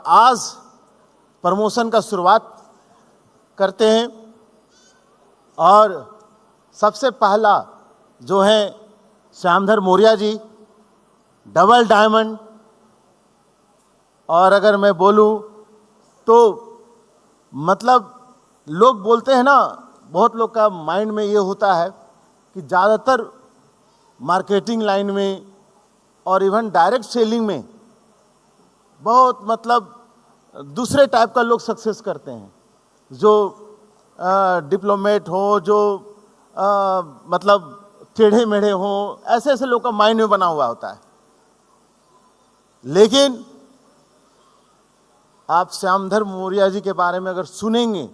आज प्रमोशन का शुरुआत करते हैं। और सबसे पहला जो है श्यामधर मौर्य जी, डबल डायमंड। और अगर मैं बोलूं तो मतलब लोग बोलते हैं ना, बहुत लोग का माइंड में ये होता है कि ज़्यादातर मार्केटिंग लाइन में और इवन डायरेक्ट सेलिंग में बहुत मतलब दूसरे टाइप का लोग सक्सेस करते हैं, जो डिप्लोमेट हो, जो मतलब टेढ़े मेढ़े हों, ऐसे ऐसे लोग का माइंड में बना हुआ होता है। लेकिन आप श्यामधर मौर्य जी के बारे में अगर सुनेंगे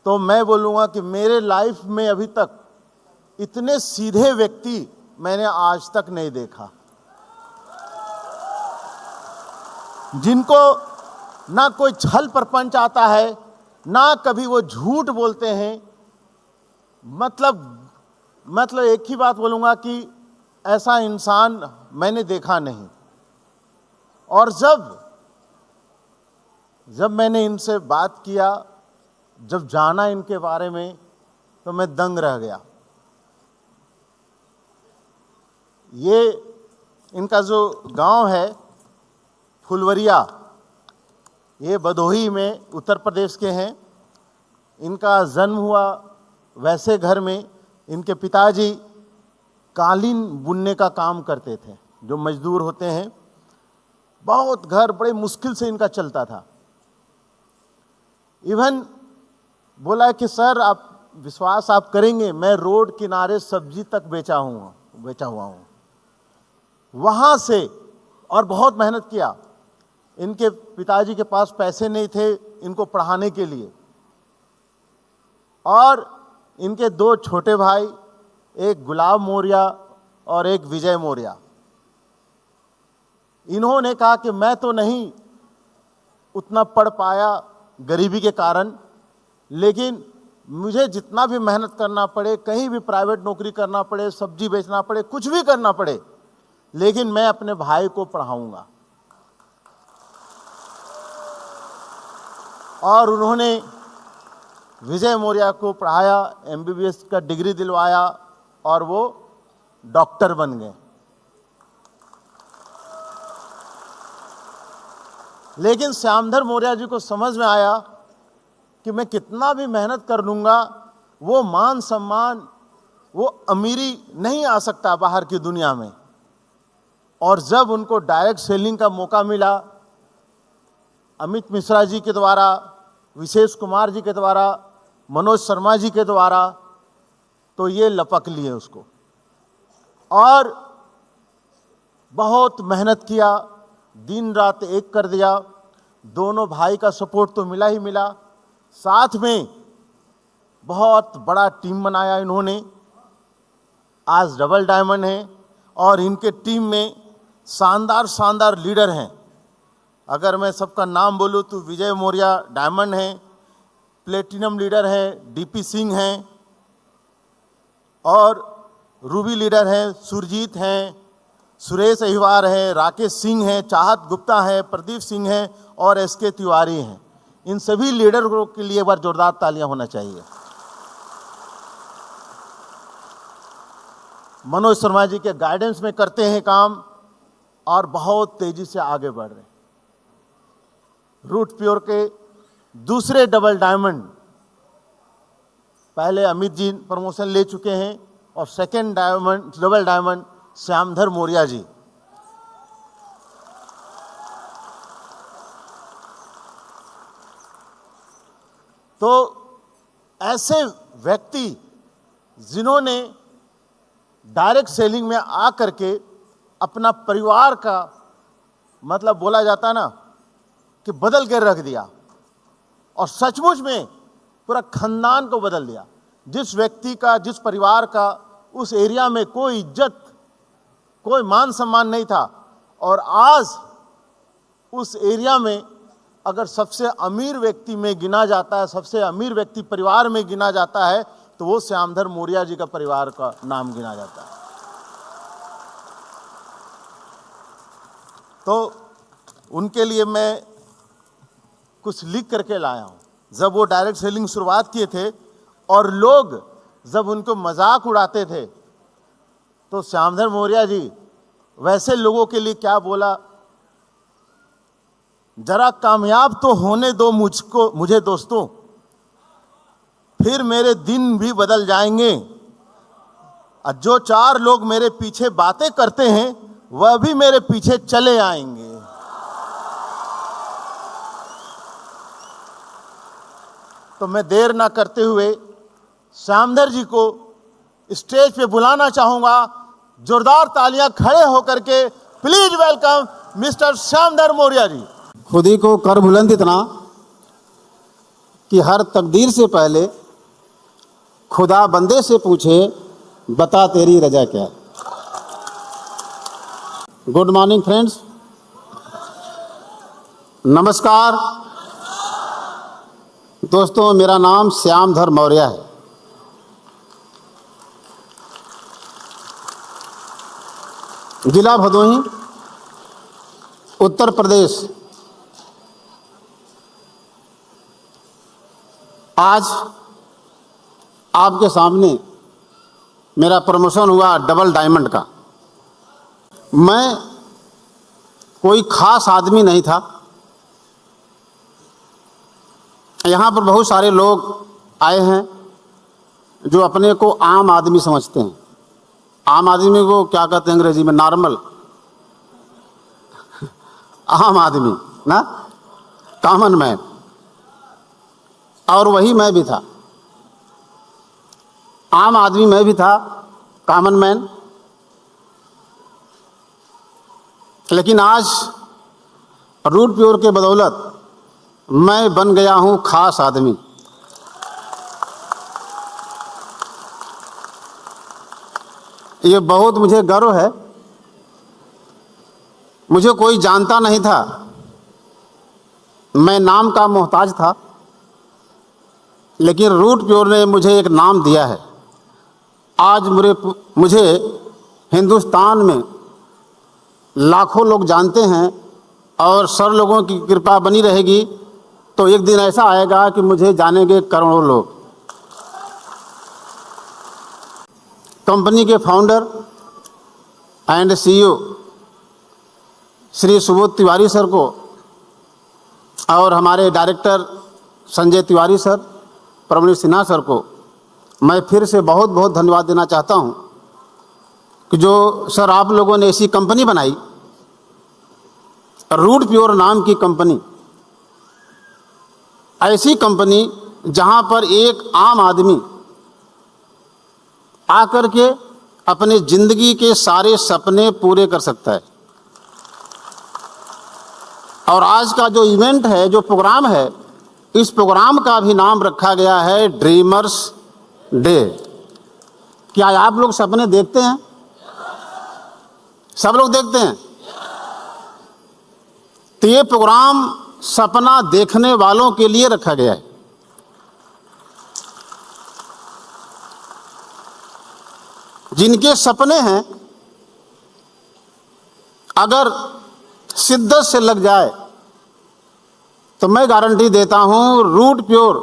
तो मैं बोलूँगा कि मेरे लाइफ में अभी तक इतने सीधे व्यक्ति मैंने आज तक नहीं देखा, जिनको ना कोई छल प्रपंच आता है, ना कभी वो झूठ बोलते हैं। मतलब एक ही बात बोलूँगा कि ऐसा इंसान मैंने देखा नहीं। और जब मैंने इनसे बात किया, जब जाना इनके बारे में, तो मैं दंग रह गया। ये इनका जो गांव है फुलवरिया, ये भदोही में उत्तर प्रदेश के हैं। इनका जन्म हुआ वैसे घर में। इनके पिताजी कालीन बुनने का काम करते थे, जो मजदूर होते हैं। बहुत घर बड़े मुश्किल से इनका चलता था। इवन बोला कि सर आप विश्वास आप करेंगे, मैं रोड किनारे सब्जी तक बेचा हुआ हूँ वहाँ से। और बहुत मेहनत किया। इनके पिताजी के पास पैसे नहीं थे इनको पढ़ाने के लिए। और इनके दो छोटे भाई, एक गुलाब मौर्य और एक विजय मौर्य, इन्होंने कहा कि मैं तो नहीं उतना पढ़ पाया गरीबी के कारण, लेकिन मुझे जितना भी मेहनत करना पड़े, कहीं भी प्राइवेट नौकरी करना पड़े, सब्जी बेचना पड़े, कुछ भी करना पड़े, लेकिन मैं अपने भाई को पढ़ाऊंगा। और उन्होंने विजय मौर्य को पढ़ाया, MBBS का डिग्री दिलवाया और वो डॉक्टर बन गए। लेकिन श्यामधर मौर्य जी को समझ में आया कि मैं कितना भी मेहनत कर लूँगा, वो मान सम्मान, वो अमीरी नहीं आ सकता बाहर की दुनिया में। और जब उनको डायरेक्ट सेलिंग का मौका मिला, अमित मिश्रा जी के द्वारा, विशेष कुमार जी के द्वारा, मनोज शर्मा जी के द्वारा, तो ये लपक लिए उसको। और बहुत मेहनत किया, दिन रात एक कर दिया। दोनों भाई का सपोर्ट तो मिला ही मिला, साथ में बहुत बड़ा टीम बनाया इन्होंने। आज डबल डायमंड है और इनके टीम में शानदार लीडर हैं। अगर मैं सबका नाम बोलूं तो विजय मौर्य डायमंड हैं, प्लेटिनम लीडर हैं DP सिंह हैं, और रूबी लीडर हैं सुरजीत हैं, सुरेश अहिवार हैं, राकेश सिंह हैं, चाहत गुप्ता हैं, प्रदीप सिंह हैं और SK तिवारी हैं। इन सभी लीडरों के लिए एक बार जोरदार तालियां होना चाहिए। मनोज शर्मा जी के गाइडेंस में करते हैं काम और बहुत तेजी से आगे बढ़ रहे हैं। रूट प्योर के दूसरे डबल डायमंड, पहले अमित जी प्रमोशन ले चुके हैं और second double diamond Shyamdhar Maurya ji. तो ऐसे व्यक्ति जिन्होंने डायरेक्ट सेलिंग में आ करके अपना परिवार का, मतलब बोला जाता है ना कि बदल कर रख दिया, और सचमुच में पूरा खानदान को बदल दिया। जिस व्यक्ति का, जिस परिवार का उस एरिया में कोई इज्जत, कोई मान सम्मान नहीं था, और आज उस एरिया में अगर सबसे अमीर व्यक्ति में गिना जाता है, सबसे अमीर व्यक्ति परिवार में गिना जाता है, तो वो श्यामधर मौर्य जी का परिवार का नाम गिना जाता है। तो उनके लिए मैं कुछ लिख करके लाया हूँ। जब वो डायरेक्ट सेलिंग शुरुआत किए थे और लोग जब उनको मजाक उड़ाते थे, तो श्यामधर मौर्य जी वैसे लोगों के लिए क्या बोला, जरा कामयाब तो होने दो मुझे दोस्तों, फिर मेरे दिन भी बदल जाएंगे। और जो 4 लोग मेरे पीछे बातें करते हैं वह भी मेरे पीछे चले आएंगे। तो मैं देर ना करते हुए श्यामधर जी को स्टेज पे बुलाना चाहूंगा। जोरदार तालियां खड़े होकर के please welcome mister Shyamdhar Maurya ji. खुद ही को कर बुलंद इतना कि हर तकदीर से पहले खुदा बंदे से पूछे, बता तेरी रजा क्या। गुड मॉर्निंग फ्रेंड्स, नमस्कार दोस्तों। मेरा नाम श्यामधर मौर्य है। जिला भदोही, उत्तर प्रदेश। आज आपके सामने मेरा प्रमोशन हुआ डबल डायमंड का। मैं कोई खास आदमी नहीं था। यहाँ पर बहुत सारे लोग आए हैं जो अपने को आम आदमी समझते हैं। आम आदमी को क्या कहते हैं अंग्रेजी में? नॉर्मल, आम आदमी ना, कॉमन मैन। और वही मैं भी था, आम आदमी मैं भी था, कॉमन मैन। लेकिन आज रूट प्योर के बदौलत मैं बन गया हूं खास आदमी। ये बहुत मुझे गर्व है। मुझे कोई जानता नहीं था, मैं नाम का मोहताज था, लेकिन रूट प्योर ने मुझे एक नाम दिया है। आज मुझे हिंदुस्तान में लाखों लोग जानते हैं और सर लोगों की कृपा बनी रहेगी तो एक दिन ऐसा आएगा कि मुझे जानेंगे करोड़ों लोग। कंपनी के founder and CEO Shri Subodh Tiwari sir को और हमारे director Sanjay Tiwari sir, Praveen Sinha sir को मैं फिर से बहुत बहुत धन्यवाद देना चाहता हूं कि जो सर आप लोगों ने ऐसी कंपनी बनाई, रूट प्योर नाम की कंपनी। ऐसी कंपनी जहां पर एक आम आदमी आकर के अपने जिंदगी के सारे सपने पूरे कर सकता है। और आज का जो इवेंट है, जो प्रोग्राम है, इस प्रोग्राम का भी नाम रखा गया है ड्रीमर्स डे। क्या आप लोग सपने देखते हैं? सब लोग देखते हैं। तो ये प्रोग्राम सपना देखने वालों के लिए रखा गया है। जिनके सपने हैं, अगर शिद्दत से लग जाए तो मैं गारंटी देता हूं रूट प्योर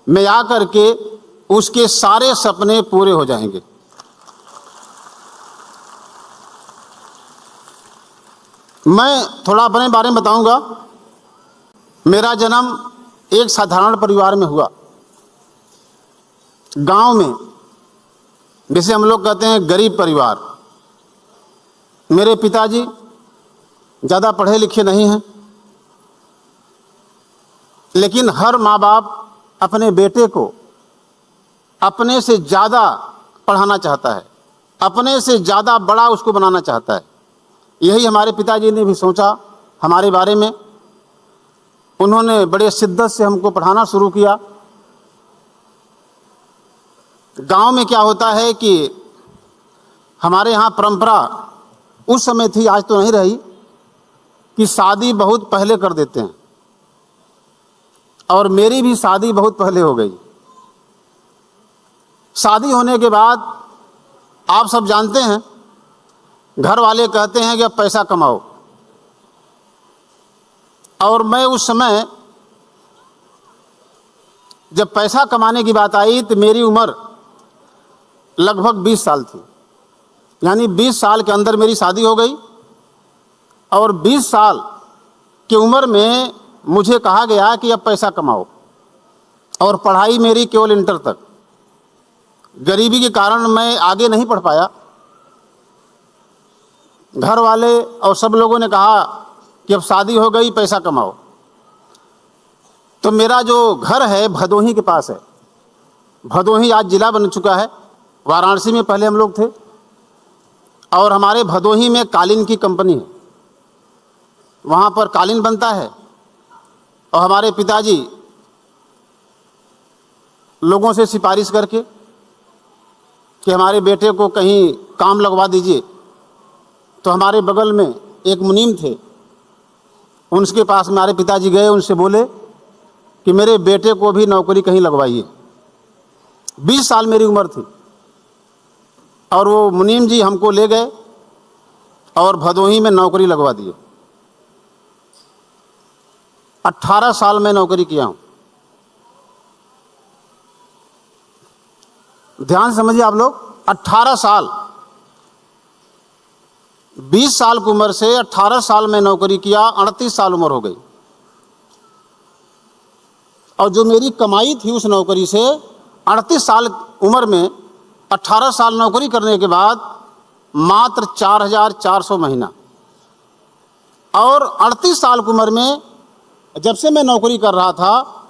में आकर के उसके सारे सपने पूरे हो जाएंगे। मैं थोड़ा अपने बारे में बताऊंगा। मेरा जन्म एक साधारण परिवार में हुआ, गांव में, जिसे हम लोग कहते हैं गरीब परिवार। मेरे पिताजी ज़्यादा पढ़े लिखे नहीं हैं, लेकिन हर माँ बाप अपने बेटे को अपने से ज़्यादा पढ़ाना चाहता है, अपने से ज़्यादा बड़ा उसको बनाना चाहता है। यही हमारे पिताजी ने भी सोचा हमारे बारे में। उन्होंने बड़े शिद्दत से हमको पढ़ाना शुरू किया। गांव में क्या होता है कि हमारे यहाँ परंपरा उस समय थी, आज तो नहीं रही, कि शादी बहुत पहले कर देते हैं। और मेरी भी शादी बहुत पहले हो गई। शादी होने के बाद आप सब जानते हैं, घर वाले कहते हैं कि अब पैसा कमाओ। और मैं उस समय जब पैसा कमाने की बात आई तो मेरी उम्र लगभग 20 साल थी। यानी 20 साल के अंदर मेरी शादी हो गई और 20 साल की उम्र में मुझे कहा गया कि अब पैसा कमाओ, और पढ़ाई मेरी केवल इंटर तक। गरीबी के कारण मैं आगे नहीं पढ़ पाया। घर वाले और सब लोगों ने कहा कि अब शादी हो गई, पैसा कमाओ। तो मेरा जो घर है भदोही के पास है। भदोही आज जिला बन चुका है। वाराणसी में पहले हम लोग थे, और हमारे भदोही में कालीन की कंपनी है, वहाँ पर कालीन बनता है। और हमारे पिताजी लोगों से सिफारिश करके कि हमारे बेटे को कहीं काम लगवा दीजिए, तो हमारे बगल में एक मुनीम थे, उनके पास हमारे पिताजी गए, उनसे बोले कि मेरे बेटे को भी नौकरी कहीं लगवाइए। 20 साल मेरी उम्र थी, और वो मुनीम जी हमको ले गए और भदोही में नौकरी लगवा दिए। 18 साल में नौकरी किया हूँ। ध्यान समझिए आप लोग, 18 साल, 20 साल की उम्र से 18 साल में नौकरी किया, 38 साल उम्र हो गई। और जो मेरी कमाई थी उस नौकरी से 38 साल उम्र में 18 साल नौकरी करने के बाद मात्र 4,400 महीना। और 38 साल की उम्र में जब से मैं नौकरी कर रहा था,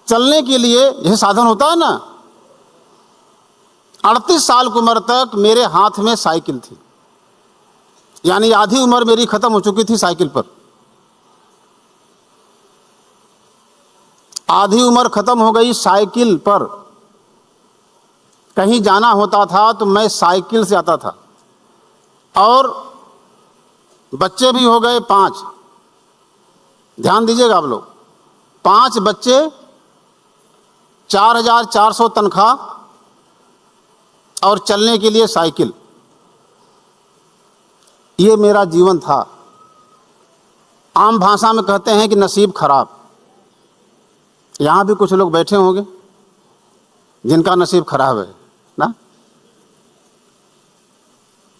चलने के लिए यह साधन होता है ना, 38 साल की उम्र तक मेरे हाथ में साइकिल थी। यानी आधी उम्र मेरी खत्म हो चुकी थी साइकिल पर। आधी उम्र खत्म हो गई साइकिल पर। कहीं जाना होता था तो मैं साइकिल से आता था। और बच्चे भी हो गए 5। ध्यान दीजिएगा आप लोग, 5 बच्चे, 4,400 तनख्वाह, और चलने के लिए साइकिल। ये मेरा जीवन था। आम भाषा में कहते हैं कि नसीब खराब। यहाँ भी कुछ लोग बैठे होंगे जिनका नसीब खराब है ना।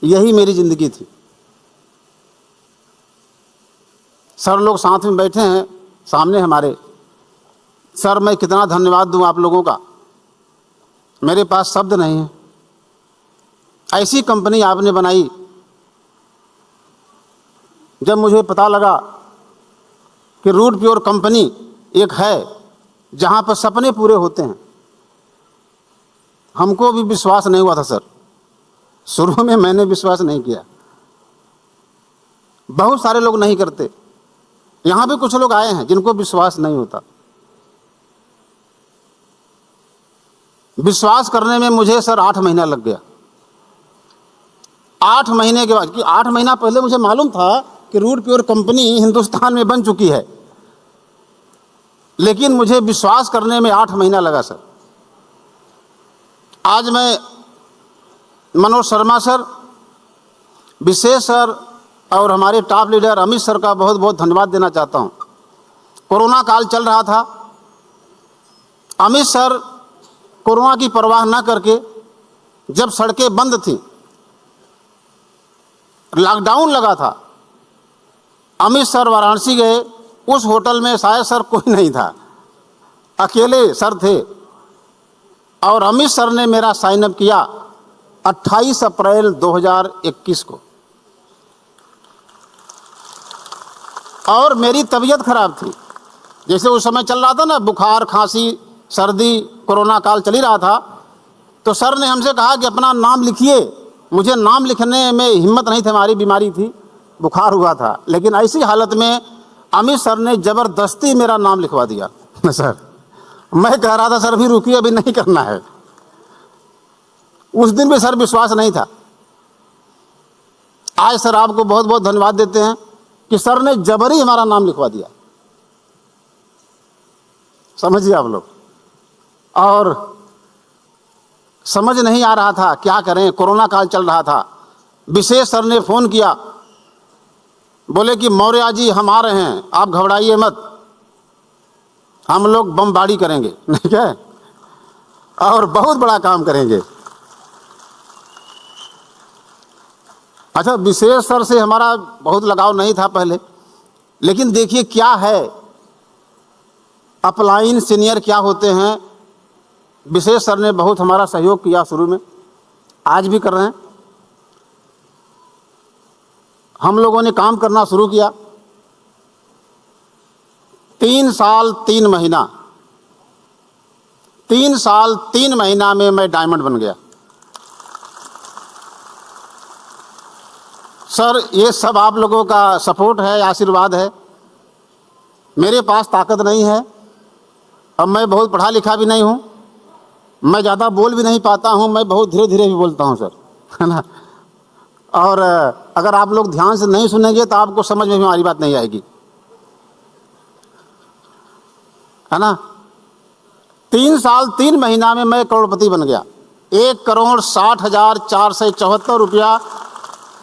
यही मेरी जिंदगी थी। सर लोग साथ में बैठे हैं सामने हमारे। सर, मैं कितना धन्यवाद दूं आप लोगों का, मेरे पास शब्द नहीं है। ऐसी कंपनी आपने बनाई। जब मुझे पता लगा कि रूट प्योर कंपनी एक है जहां पर सपने पूरे होते हैं, हमको भी विश्वास नहीं हुआ था सर। शुरू में मैंने विश्वास नहीं किया। बहुत सारे लोग नहीं करते। यहां भी कुछ लोग आए हैं जिनको विश्वास नहीं होता। विश्वास करने में मुझे सर 8 महीना लग गया। 8 महीने के बाद, कि 8 महीना पहले मुझे मालूम था कि रूट प्योर कंपनी हिंदुस्तान में बन चुकी है, लेकिन मुझे विश्वास करने में 8 महीना लगा सर। आज मैं मनोज शर्मा सर, विशेष सर और हमारे टॉप लीडर अमित सर का बहुत बहुत धन्यवाद देना चाहता हूं। कोरोना काल चल रहा था। अमित सर कोरोना की परवाह न करके, जब सड़कें बंद थीं, लॉकडाउन लगा था, अमित सर वाराणसी गए। उस होटल में शायद सर कोई नहीं था, अकेले सर थे, और अमित सर ने मेरा साइन अप किया 28 अप्रैल 2021 को। और मेरी तबीयत खराब थी, जैसे उस समय चल रहा था ना, बुखार, खांसी, सर्दी, कोरोना काल चल ही रहा था। तो सर ने हमसे कहा कि अपना नाम लिखिए। मुझे नाम लिखने में हिम्मत नहीं थी, हमारी बीमारी थी, बुखार हुआ था। लेकिन ऐसी हालत में अमित सर ने जबरदस्ती मेरा नाम लिखवा दिया सर। मैं कह रहा था सर अभी रुकिए, अभी नहीं करना है। उस दिन भी सर विश्वास नहीं था। आज सर आपको बहुत बहुत धन्यवाद देते हैं कि सर ने जबरी हमारा नाम लिखवा दिया। समझिए आप लोग। और समझ नहीं आ रहा था क्या करें, कोरोना काल चल रहा था। विशेष सर ने फ़ोन किया, बोले कि मौर्य जी हम आ रहे हैं, आप घबराइए मत। हम लोग बमबारी करेंगे, नहीं क्या, और बहुत बड़ा काम करेंगे। अच्छा, विशेष सर से हमारा बहुत लगाव नहीं था पहले, लेकिन देखिए क्या है, अपलाइन सीनियर क्या होते हैं। विशेष सर ने बहुत हमारा सहयोग किया शुरू में, आज भी कर रहे हैं। हम लोगों ने काम करना शुरू किया, 3 साल 3 महीना, 3 साल 3 महीना में मैं डायमंड बन गया। सर ये सब आप लोगों का सपोर्ट है, आशीर्वाद है। मेरे पास ताकत नहीं है, अब मैं बहुत पढ़ा लिखा भी नहीं हूँ, मैं ज़्यादा बोल भी नहीं पाता हूँ, मैं बहुत धीरे धीरे भी बोलता हूँ सर, है ना। और अगर आप लोग ध्यान से नहीं सुनेंगे तो आपको समझ में हमारी बात नहीं आएगी, है ना। 3 साल 3 महीना में मैं करोड़पति बन गया। 1,60,474 रुपया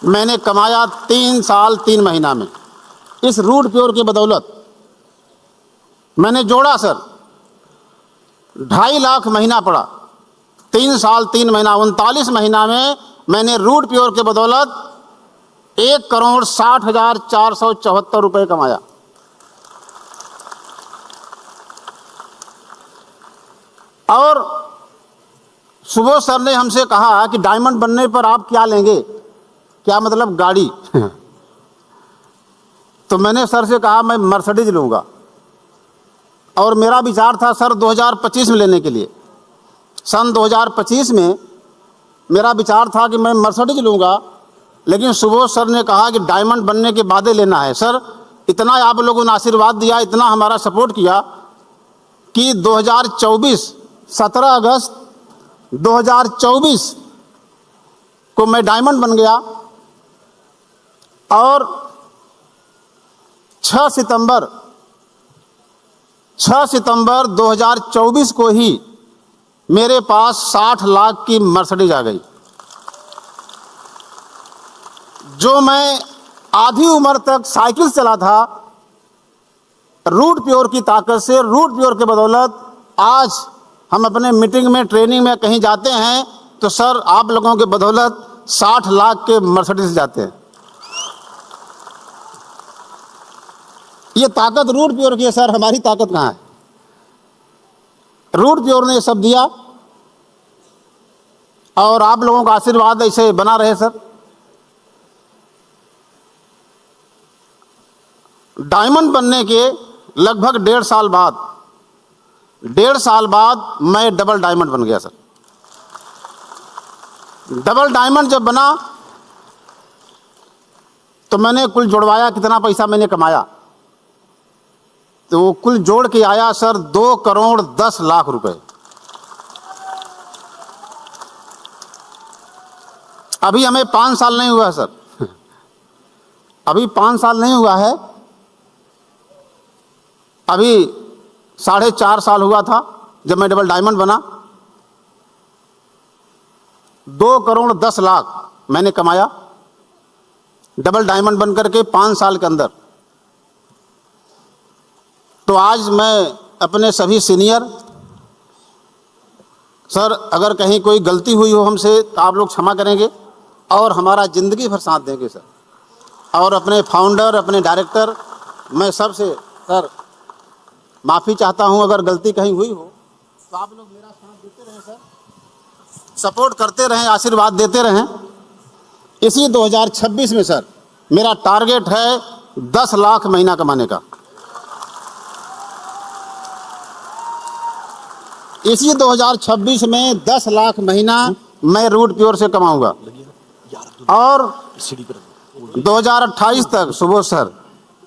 मैंने कमाया 3 साल 3 महीना में। इस रूट प्योर की बदौलत मैंने जोड़ा सर, 2.5 लाख महीना पड़ा। 3 साल 3 महीना, 39 महीना में मैंने रूट प्योर के बदौलत 1,60,474 रुपये कमाया। और सुबोध सर ने हमसे कहा कि डायमंड बनने पर आप क्या लेंगे, क्या मतलब गाड़ी। तो मैंने सर से कहा मैं मर्सिडीज लूँगा, और मेरा विचार था सर 2025 में लेने के लिए। सन 2025 में मेरा विचार था कि मैं मर्सिडीज लूँगा, लेकिन सुबोध सर ने कहा कि डायमंड बनने के बाद लेना है। सर इतना आप लोगों ने आशीर्वाद दिया, इतना हमारा सपोर्ट किया कि 2024 17 अगस्त 2024 को मैं डायमंड बन गया, और 6 सितंबर 2024 को ही मेरे पास 60 लाख की मर्सिडीज आ गई। जो मैं आधी उम्र तक साइकिल चला था, रूट प्योर की ताकत से, रूट प्योर के बदौलत आज हम अपने मीटिंग में, ट्रेनिंग में कहीं जाते हैं तो सर आप लोगों के बदौलत 60 लाख के मर्सिडीज जाते हैं। ये ताकत रूट प्योर की है सर, हमारी ताकत कहाँ है। रूट प्योर ने ये सब दिया, और आप लोगों का आशीर्वाद ऐसे बना रहे सर। डायमंड बनने के लगभग 1.5 साल बाद मैं डबल डायमंड बन गया सर। डबल डायमंड जब बना तो मैंने कुल जोड़वाया, कितना पैसा मैंने कमाया, तो वो कुल जोड़ के आया सर 2,10,00,000 रुपए। अभी हमें 5 साल नहीं हुआ सर, अभी 5 साल नहीं हुआ है, अभी 4.5 साल हुआ था जब मैं डबल डायमंड बना। 2,10,00,000 मैंने कमाया डबल डायमंड बन करके 5 साल के अंदर। तो आज मैं अपने सभी सीनियर, सर अगर कहीं कोई गलती हुई हो हमसे तो आप लोग क्षमा करेंगे, और हमारा ज़िंदगी भर साथ देंगे सर। और अपने फाउंडर, अपने डायरेक्टर, मैं सबसे सर माफ़ी चाहता हूं अगर गलती कहीं हुई हो, तो आप लोग मेरा साथ देते रहें सर, सपोर्ट करते रहें, आशीर्वाद देते रहें। इसी 2026 में सर मेरा टारगेट है 10 लाख महीना कमाने का। इसी 2026 में 10 लाख महीना मैं रूट प्योर से कमाऊंगा, और 2028 तक सुबोध सर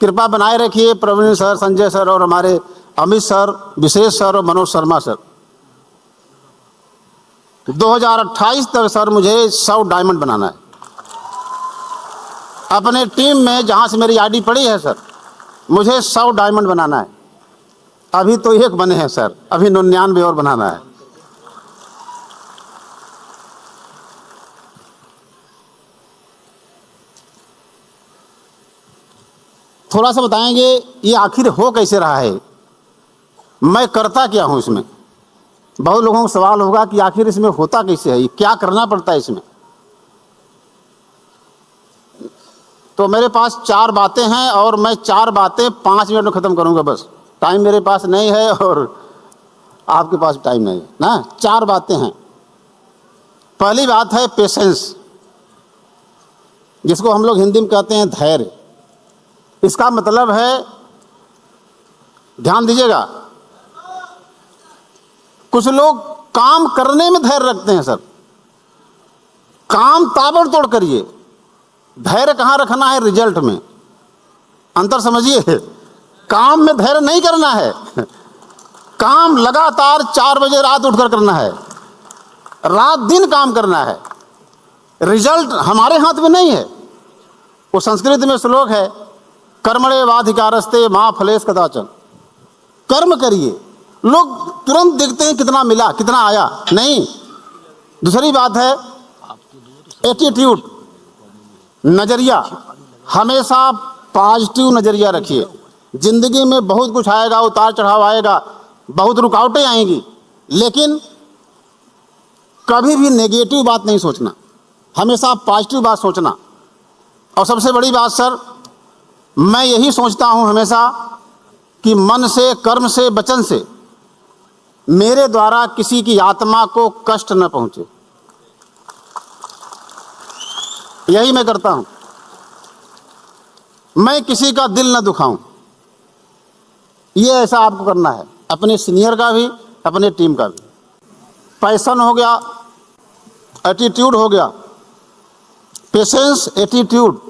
कृपा बनाए रखिए, प्रवीण सर, संजय सर, और हमारे अमित सर, विशेष सर और मनोज शर्मा सर, 2028 तक सर मुझे 100 डायमंड बनाना है। अपने टीम में जहां से मेरी आईडी पड़ी है सर, मुझे 100 डायमंड बनाना है। अभी तो 1 बने हैं सर, अभी 99 और बनाना है। थोड़ा सा बताएंगे ये आखिर हो कैसे रहा है। मैं करता क्या हूं इसमें। बहुत लोगों को सवाल होगा कि आखिर इसमें होता कैसे है, क्या करना पड़ता है इसमें। तो मेरे पास 4 बातें हैं और मैं 4 बातें 5 मिनट में ख़त्म करूंगा। बस टाइम मेरे पास नहीं है और आपके पास टाइम नहीं है ना। 4 बातें हैं। पहली बात है पेशेंस, जिसको हम लोग हिंदी में कहते हैं धैर्य। इसका मतलब है, ध्यान दीजिएगा, कुछ लोग काम करने में धैर्य रखते हैं सर। काम ताबड़तोड़ करिए, धैर्य कहाँ रखना है, रिजल्ट में। अंतर समझिए, काम में धैर्य नहीं करना है। काम लगातार 4 बजे रात उठकर करना है, रात दिन काम करना है। रिजल्ट हमारे हाथ में नहीं है। वो संस्कृत में श्लोक है, कर्मण्येवाधिकारस्ते मा फलेषु कदाचन। कर्म करिए, लोग तुरंत देखते हैं कितना मिला, कितना आया, नहीं। दूसरी बात है एटीट्यूड, नजरिया। हमेशा पॉजिटिव नजरिया रखिए। जिंदगी में बहुत कुछ आएगा, उतार चढ़ाव आएगा, बहुत रुकावटें आएंगी, लेकिन कभी भी नेगेटिव बात नहीं सोचना, हमेशा पॉजिटिव बात सोचना। और सबसे बड़ी बात सर, मैं यही सोचता हूं हमेशा कि मन से, कर्म से, वचन से मेरे द्वारा किसी की आत्मा को कष्ट न पहुंचे, यही मैं करता हूं। मैं किसी का दिल न दुखाऊं, ये ऐसा आपको करना है, अपने सीनियर का भी, अपने टीम का भी। पैशन हो गया, एटीट्यूड हो गया, पेशेंस, एटीट्यूड,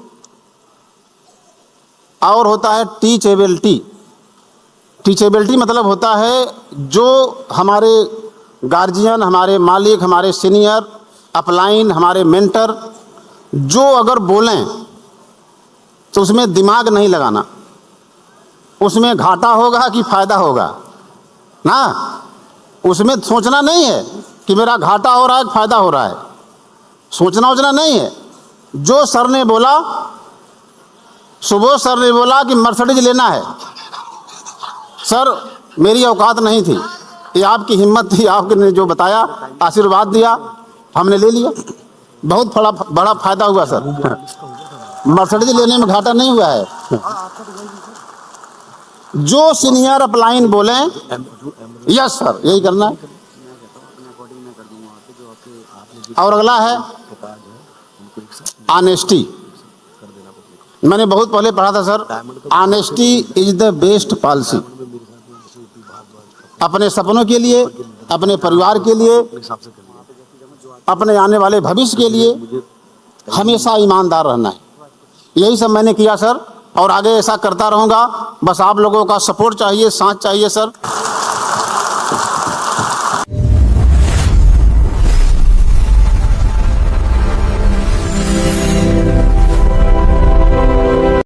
और होता है टीचेबिलिटी। टीचेबिलिटी मतलब होता है जो हमारे गार्जियन, हमारे मालिक, हमारे सीनियर, अपलाइन, हमारे मेंटर जो अगर बोलें तो उसमें दिमाग नहीं लगाना, उसमें घाटा होगा कि फायदा होगा ना, उसमें सोचना नहीं है कि मेरा घाटा हो रहा है कि फायदा हो रहा है, सोचना वोचना नहीं है। जो सर ने बोला, सुबह सर ने बोला कि मर्सिडीज लेना है, सर मेरी औकात नहीं थी, ये आपकी हिम्मत थी, आपने जो बताया, आशीर्वाद दिया, हमने ले लिया, बहुत बड़ा फायदा हुआ सर। मर्सिडीज लेने में घाटा नहीं हुआ है। जो सीनियर अपलाइन बोले यस सर, यही करना है। और अगला है ऑनेस्टी। मैंने बहुत पहले पढ़ा था sir, honesty is the best policy. अपने सपनों के लिए, अपने परिवार के लिए, अपने आने वाले भविष्य के लिए हमेशा ईमानदार रहना है। यही सब मैंने किया सर, और आगे ऐसा करता रहूंगा। बस आप लोगों का सपोर्ट चाहिए, साथ चाहिए सर।